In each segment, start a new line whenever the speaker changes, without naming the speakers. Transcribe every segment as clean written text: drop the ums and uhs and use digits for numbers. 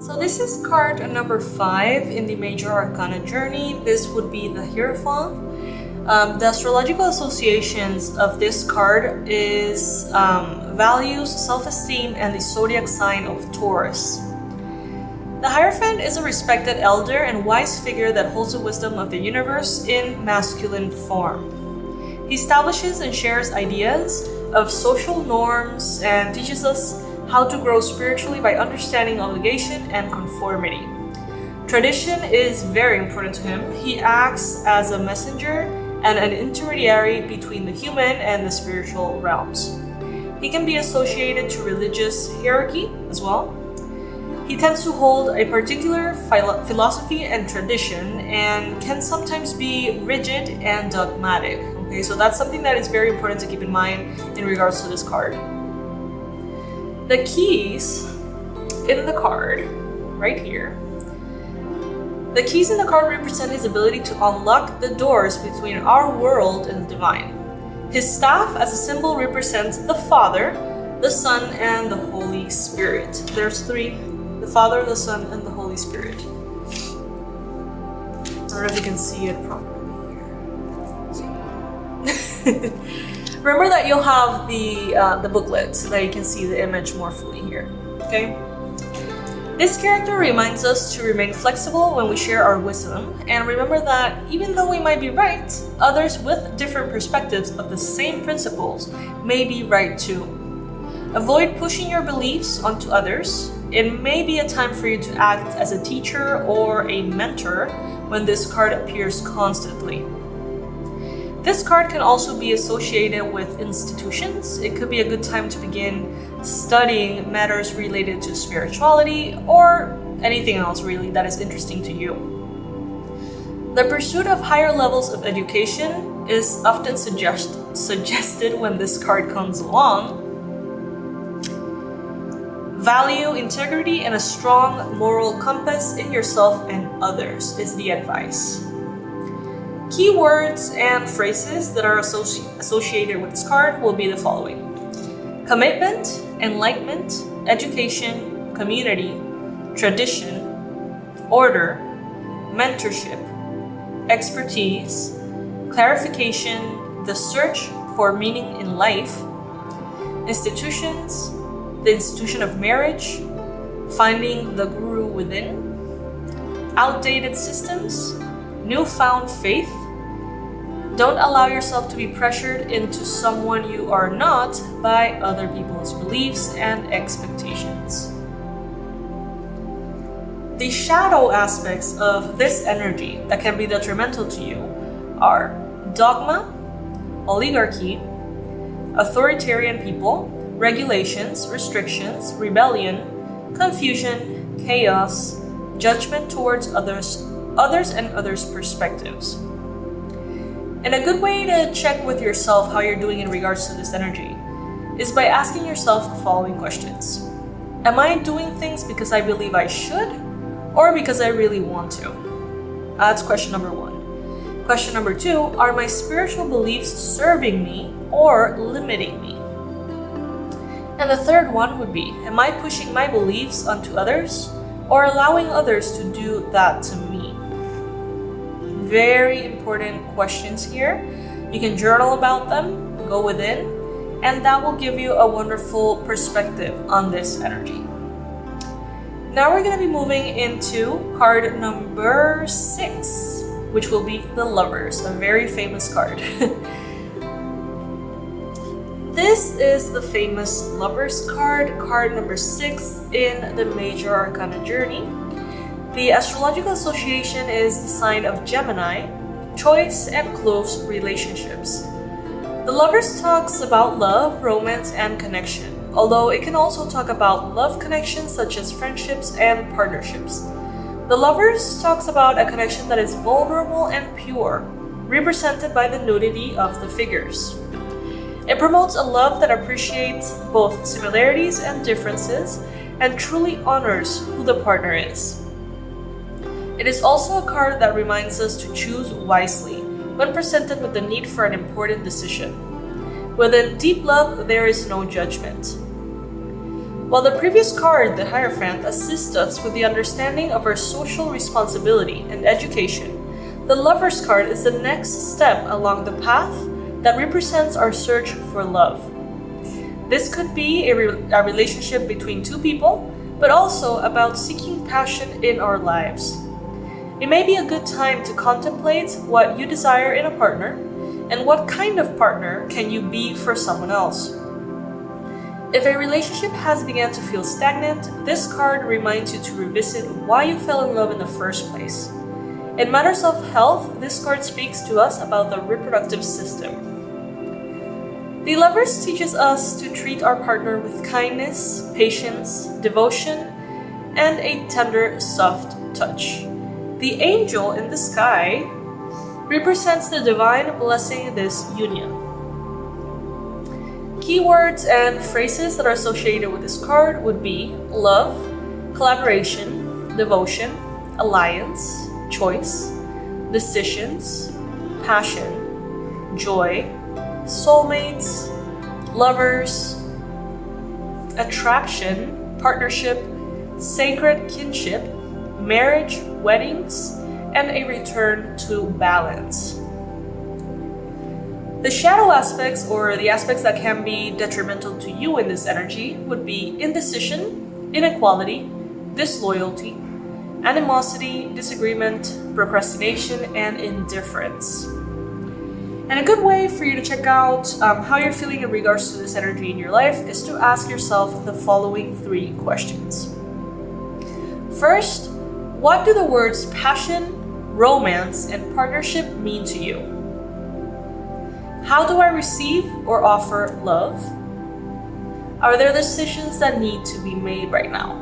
So this is card number 5 in the Major Arcana journey. This would be the Hierophant. The astrological associations of this card is values, self-esteem, and the zodiac sign of Taurus. The Hierophant is a respected elder and wise figure that holds the wisdom of the universe in masculine form. He establishes and shares ideas of social norms and teaches us how to grow spiritually by understanding obligation and conformity. Tradition is very important to him. He acts as a messenger and an intermediary between the human and the spiritual realms. He can be associated to religious hierarchy as well. He tends to hold a particular philosophy and tradition and can sometimes be rigid and dogmatic. Okay, so that's something that is very important to keep in mind in regards to this card. The keys in the card, right here, the keys in the card represent his ability to unlock the doors between our world and the divine. His staff as a symbol represents the Father, the Son, and the Holy Spirit. There's 3, the Father, the Son, and the Holy Spirit. I don't know if you can see it properly here. Remember that you'll have the booklet so that you can see the image more fully here, okay? This character reminds us to remain flexible when we share our wisdom, and remember that even though we might be right, others with different perspectives of the same principles may be right too. Avoid pushing your beliefs onto others. It may be a time for you to act as a teacher or a mentor when this card appears constantly. This card can also be associated with institutions. It could be a good time to begin studying matters related to spirituality or anything else really that is interesting to you. The pursuit of higher levels of education is often suggested when this card comes along. Value integrity and a strong moral compass in yourself and others is the advice. Keywords and phrases that are associated with this card will be the following: commitment, enlightenment, education, community, tradition, order, mentorship, expertise, clarification, the search for meaning in life, institutions, the institution of marriage, finding the guru within, outdated systems, newfound faith. Don't allow yourself to be pressured into someone you are not by other people's beliefs and expectations. The shadow aspects of this energy that can be detrimental to you are dogma, oligarchy, authoritarian people, regulations, restrictions, rebellion, confusion, chaos, judgment towards others and others' perspectives. And a good way to check with yourself how you're doing in regards to this energy is by asking yourself the following questions. Am I doing things because I believe I should or because I really want to? That's question number 1. Question number 2, are my spiritual beliefs serving me or limiting me? And the third one would be, am I pushing my beliefs onto others or allowing others to do that to me? Very important questions here. You can journal about them, go within, and that will give you a wonderful perspective on this energy. Now we're going to be moving into card number 6, which will be the Lovers, a very famous card. This is the famous Lovers card, card number 6 in the Major Arcana journey. The astrological association is the sign of Gemini, choice and close relationships. The Lovers talks about love, romance, and connection, although it can also talk about love connections such as friendships and partnerships. The Lovers talks about a connection that is vulnerable and pure, represented by the nudity of the figures. It promotes a love that appreciates both similarities and differences and truly honors who the partner is. It is also a card that reminds us to choose wisely when presented with the need for an important decision. Within deep love, there is no judgment. While the previous card, the Hierophant, assists us with the understanding of our social responsibility and education, the Lover's card is the next step along the path that represents our search for love. This could be a relationship between two people, but also about seeking passion in our lives. It may be a good time to contemplate what you desire in a partner and what kind of partner can you be for someone else. If a relationship has begun to feel stagnant, this card reminds you to revisit why you fell in love in the first place. In matters of health, this card speaks to us about the reproductive system. The Lovers teaches us to treat our partner with kindness, patience, devotion, and a tender, soft touch. The angel in the sky represents the divine blessing this union. Keywords and phrases that are associated with this card would be love, collaboration, devotion, alliance, choice, decisions, passion, joy, soulmates, lovers, attraction, partnership, sacred kinship, marriage, weddings, and a return to balance. The shadow aspects, or the aspects that can be detrimental to you in this energy, would be indecision, inequality, disloyalty, animosity, disagreement, procrastination, and indifference. And a good way for you to check out how you're feeling in regards to this energy in your life is to ask yourself the following 3 questions. First, what do the words passion, romance, and partnership mean to you? How do I receive or offer love? Are there decisions that need to be made right now?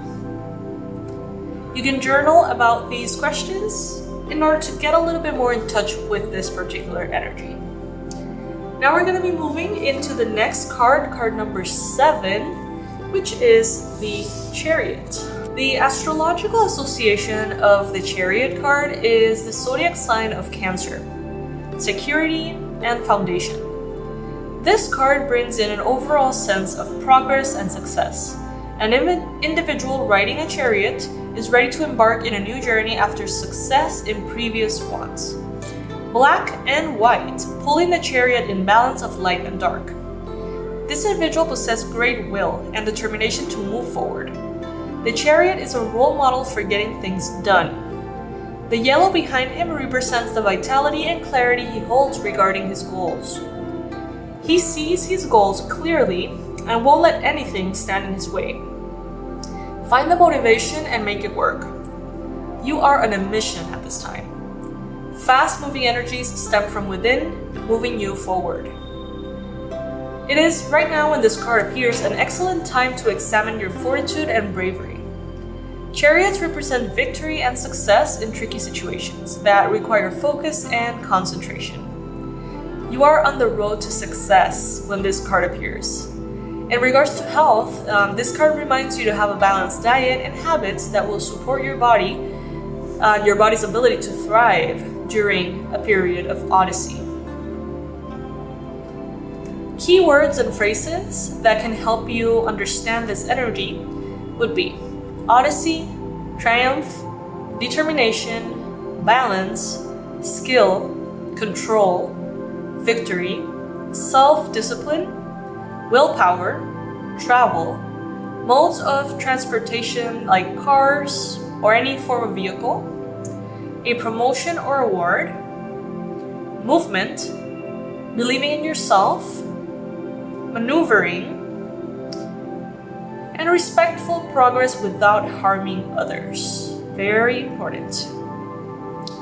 You can journal about these questions in order to get a little bit more in touch with this particular energy. Now we're going to be moving into the next card, card number 7, which is the Chariot. The astrological association of the Chariot card is the zodiac sign of Cancer, security, and foundation. This card brings in an overall sense of progress and success. An individual riding a chariot is ready to embark in a new journey after success in previous ones. Black and white, pulling the chariot in balance of light and dark. This individual possesses great will and determination to move forward. The chariot is a role model for getting things done. The yellow behind him represents the vitality and clarity he holds regarding his goals. He sees his goals clearly and won't let anything stand in his way. Find the motivation and make it work. You are on a mission at this time. Fast-moving energies stem from within, moving you forward. It is right now when this card appears an excellent time to examine your fortitude and bravery. Chariots represent victory and success in tricky situations that require focus and concentration. You are on the road to success when this card appears. In regards to health, this card reminds you to have a balanced diet and habits that will support your body and your body's ability to thrive during a period of odyssey. Keywords and phrases that can help you understand this energy would be odyssey, triumph, determination, balance, skill, control, victory, self-discipline, willpower, travel, modes of transportation like cars or any form of vehicle, a promotion or award, movement, believing in yourself, maneuvering, and respectful progress without harming others. Very important.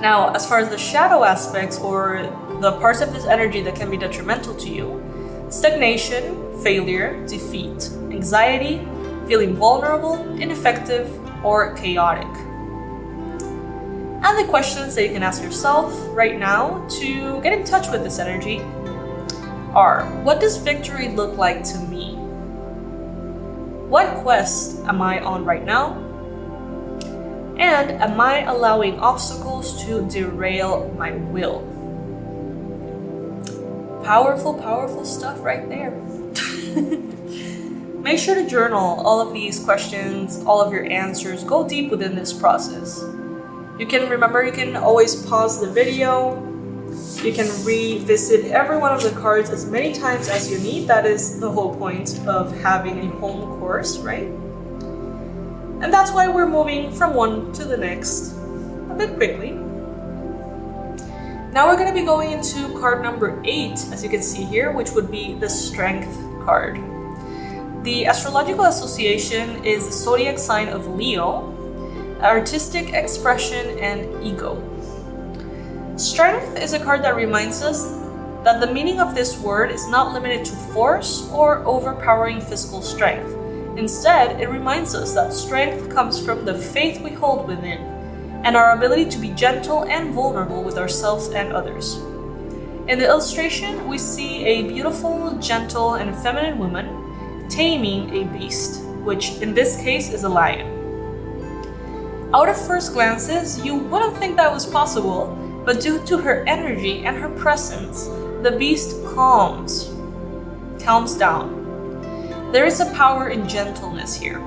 Now, as far as the shadow aspects or the parts of this energy that can be detrimental to you, stagnation, failure, defeat, anxiety, feeling vulnerable, ineffective, or chaotic. And the questions that you can ask yourself right now to get in touch with this energy are, what does victory look like to me? What quest am I on right now? And am I allowing obstacles to derail my will? Powerful, powerful stuff right there. Make sure to journal all of these questions, all of your answers. Go deep within this process. You can always pause the video. You can revisit every one of the cards as many times as you need. That is the whole point of having a home course, right? And that's why we're moving from one to the next a bit quickly. Now we're going to be going into card number 8, as you can see here, which would be the Strength card. The astrological association is the zodiac sign of Leo, artistic expression, and ego. Strength is a card that reminds us that the meaning of this word is not limited to force or overpowering physical strength. Instead, it reminds us that strength comes from the faith we hold within and our ability to be gentle and vulnerable with ourselves and others. In the illustration, we see a beautiful, gentle, and feminine woman taming a beast, which in this case is a lion. Out of first glances, you wouldn't think that was possible, but due to her energy and her presence, the beast calms down. There is a power in gentleness here.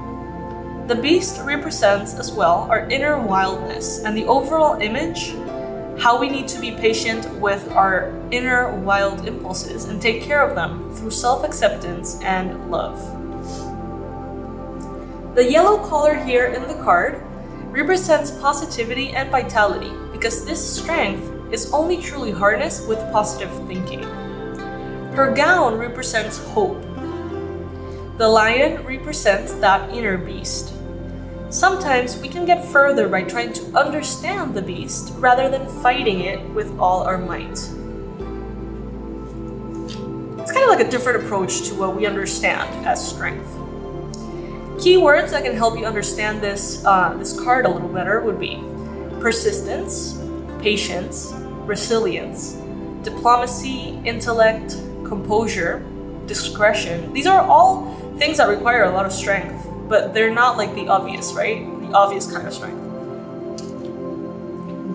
The beast represents as well our inner wildness and the overall image, how we need to be patient with our inner wild impulses and take care of them through self-acceptance and love. The yellow color here in the card represents positivity and vitality, because this strength is only truly harnessed with positive thinking. Her gown represents hope. The lion represents that inner beast. Sometimes we can get further by trying to understand the beast rather than fighting it with all our might. It's kind of like a different approach to what we understand as strength. Keywords that can help you understand this card a little better would be persistence, patience, resilience, diplomacy, intellect, composure, discretion. These are all things that require a lot of strength, but they're not like the obvious, right? The obvious kind of strength.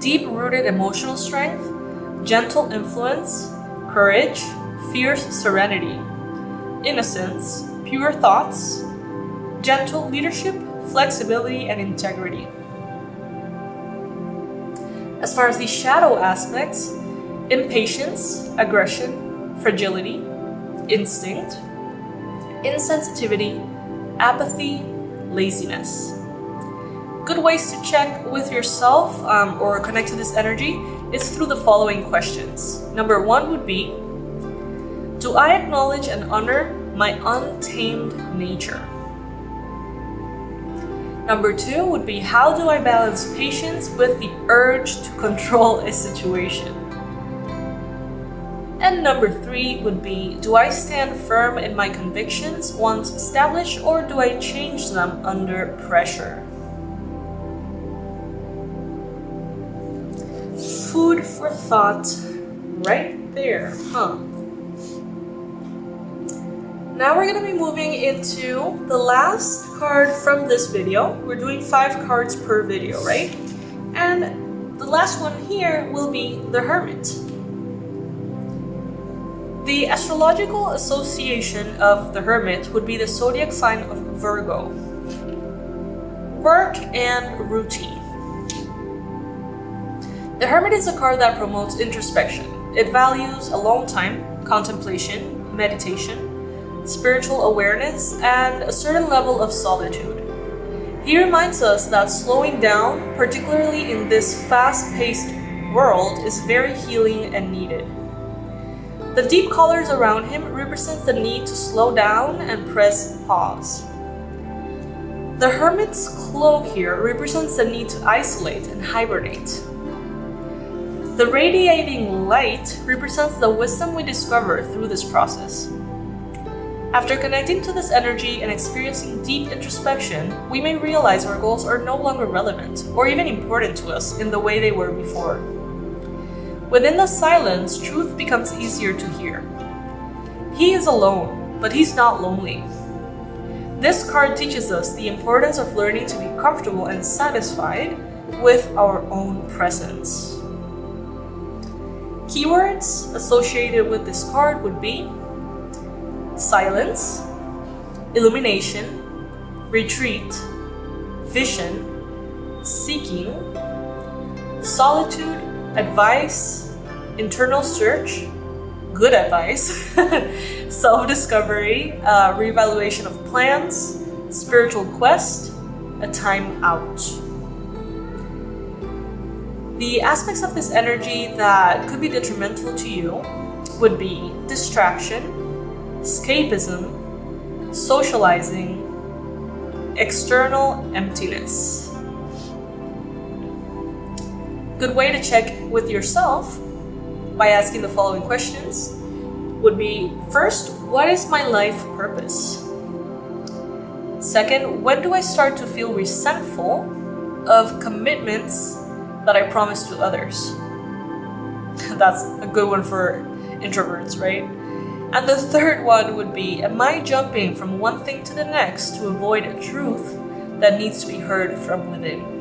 Deep-rooted emotional strength, gentle influence, courage, fierce serenity, innocence, pure thoughts, gentle leadership, flexibility, and integrity. As far as the shadow aspects, impatience, aggression, fragility, instinct, insensitivity, apathy, laziness. Good ways to check with yourself or connect to this energy is through the following questions. Number 1 would be, do I acknowledge and honor my untamed nature? Number 2 would be, how do I balance patience with the urge to control a situation? And number 3 would be, do I stand firm in my convictions once established, or do I change them under pressure? Food for thought right there, huh? Now we're going to be moving into the last card from this video. We're doing 5 cards per video, right? And the last one here will be the Hermit. The astrological association of the Hermit would be the zodiac sign of Virgo. Work and routine. The Hermit is a card that promotes introspection. It values alone time, contemplation, meditation, spiritual awareness, and a certain level of solitude. He reminds us that slowing down, particularly in this fast-paced world, is very healing and needed. The deep colors around him represents the need to slow down and press pause. The Hermit's cloak here represents the need to isolate and hibernate. The radiating light represents the wisdom we discover through this process. After connecting to this energy and experiencing deep introspection, we may realize our goals are no longer relevant or even important to us in the way they were before. Within the silence, truth becomes easier to hear. He is alone, but he's not lonely. This card teaches us the importance of learning to be comfortable and satisfied with our own presence. Keywords associated with this card would be silence, illumination, retreat, vision, seeking, solitude, advice, internal search, good advice, self-discovery, reevaluation of plans, spiritual quest, a time out. The aspects of this energy that could be detrimental to you would be distraction, escapism, socializing, external emptiness. Good way to check with yourself by asking the following questions would be, first, what is my life purpose? Second, when do I start to feel resentful of commitments that I promise to others? That's a good one for introverts, right? And the third one would be, am I jumping from one thing to the next to avoid a truth that needs to be heard from within?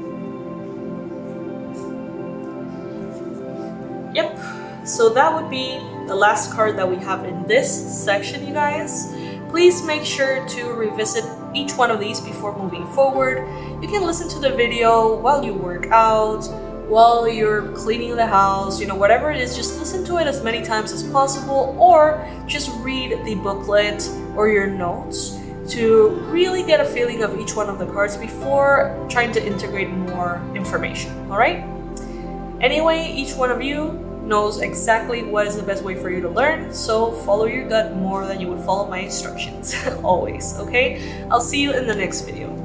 Yep, so that would be the last card that we have in this section, you guys. Please make sure to revisit each one of these before moving forward. You can listen to the video while you work out, while you're cleaning the house, whatever it is, just listen to it as many times as possible, or just read the booklet or your notes to really get a feeling of each one of the cards before trying to integrate more information, all right? Anyway, each one of you knows exactly what is the best way for you to learn, so follow your gut more than you would follow my instructions, always, okay? I'll see you in the next video.